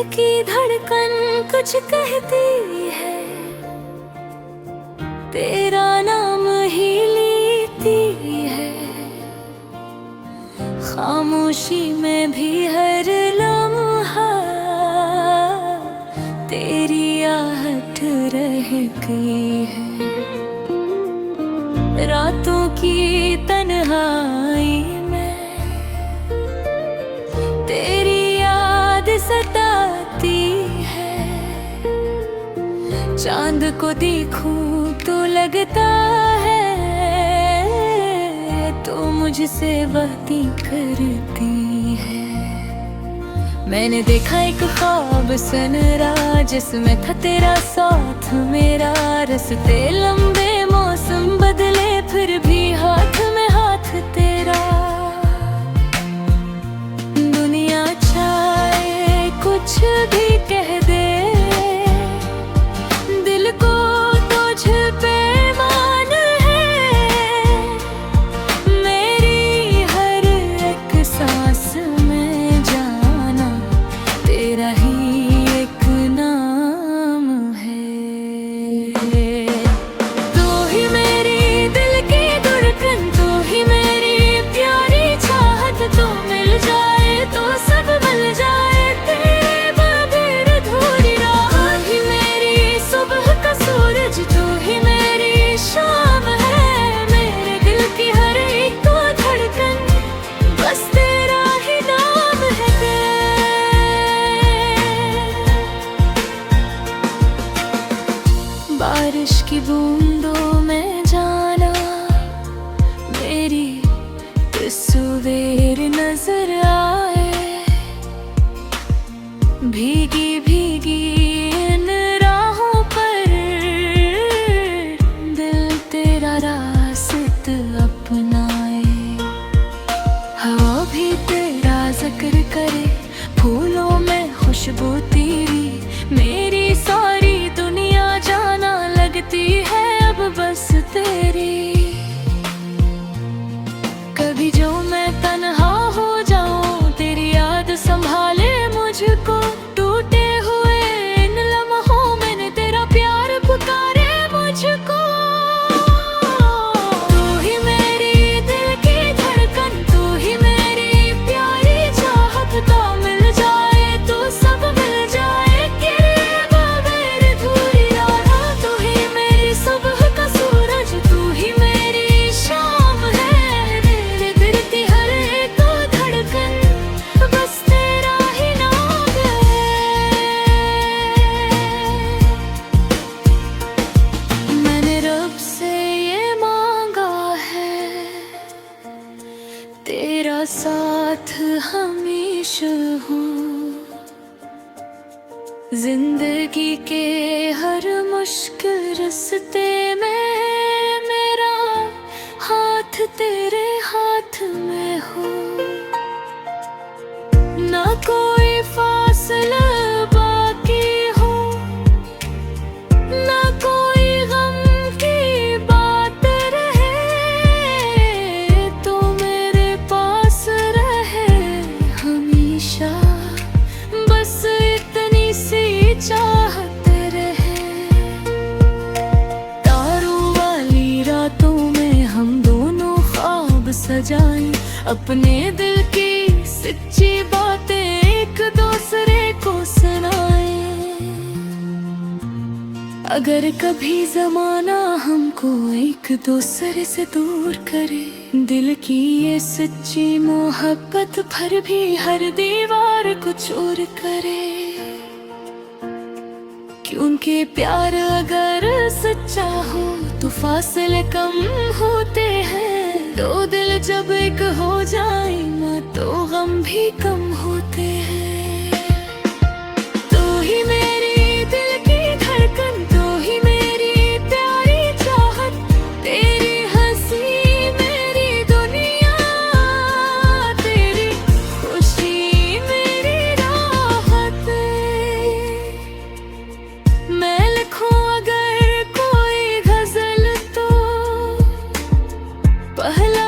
की धड़कन कुछ कहती है, तेरा नाम ही लेती है। खामोशी में भी हर लम्हा तेरी आहट रह गई है। रातों की तन्हाई में तेरी याद सताती है। चांद को देखूं तो लगता है तो मुझसे बातें करती है। मैंने देखा एक ख्वाब सनरा, जिसमें था तेरा साथ मेरा। रास्ते लंबे, मौसम बदले, फिर भी हाथ में हाथ तेरा। दुनिया चाहे कुछ भी कह दे, दिल को तुझ पे मान है। मेरी हर एक सांस में जाना तेरा ही एक नाम है। तू ही मेरी दिल की धड़कन, तू ही मेरी प्यारी चाहत। तू मिल जाए तो सब मिल जाए, तेरे बगैर अधूरी राह। ही मेरी सुबह का सूरज, तू ही मेरी शाम है। मेरे दिल की हर एक धड़कन बस तेरा ही नाम है। बारिश की बूंदों में जाना मेरी तस्वीर नजर आए। भीगी भीगी इन राहों पर दिल तेरा रास्त अपनाए। हवा भी तेरा जिक्र करे, फूलों में खुशबू तेरी। मेरी सारी दुनिया जाना लगती है अब बस तेरी। कभी जो मैं तन्हा हो जाऊं, तेरी याद संभाले मुझको। टूटे हुए इन लम्हों में तेरा प्यार पुकारे मुझको। तू ही मेरी दिल की धड़कन, तू ही मेरी प्यारी चाहत। तो मिल जाए तो सब मिल जाए, तेरे बगैर अधूरी राह। तू ही मेरी सुबह का सूरज, तू ही मेरी शाम है। मेरे दिल की हर एक धड़कन बस तेरा ही नाम है। मैंने रब से ये मांगा है, तेरा साथ हमेशा हो। जिंदगी के हर मुश्किल रास्ते में मेरा हाथ तेरे हाथ में हो। ना कोई फासला बाकी हो, ना कोई गम की बात रहे। तो मेरे पास रहे हमेशा, बस इतनी सी चाहत रहे। तारों वाली रातों में हम दोनों ख्वाब सजाएं, अपने दिल की सच्ची बातें एक दूसरे को सुनाएं। अगर कभी जमाना हमको एक दूसरे से दूर करे, दिल की ये सच्ची मोहब्बत पर भी हर दीवार को चूर करे। क्योंकि प्यार अगर सच्चा हो तो फासले कम होते हैं। दो दिल जब एक हो जाए ना तो गम भी कम होते हैं। तू ही मेरी दिल की धड़कन, तू ही मेरी प्यारी चाहत। तेरी हंसी मेरी दुनिया, तेरी खुशी मेरी राहत। मैं लिखूं अगर कोई गजल तो पहला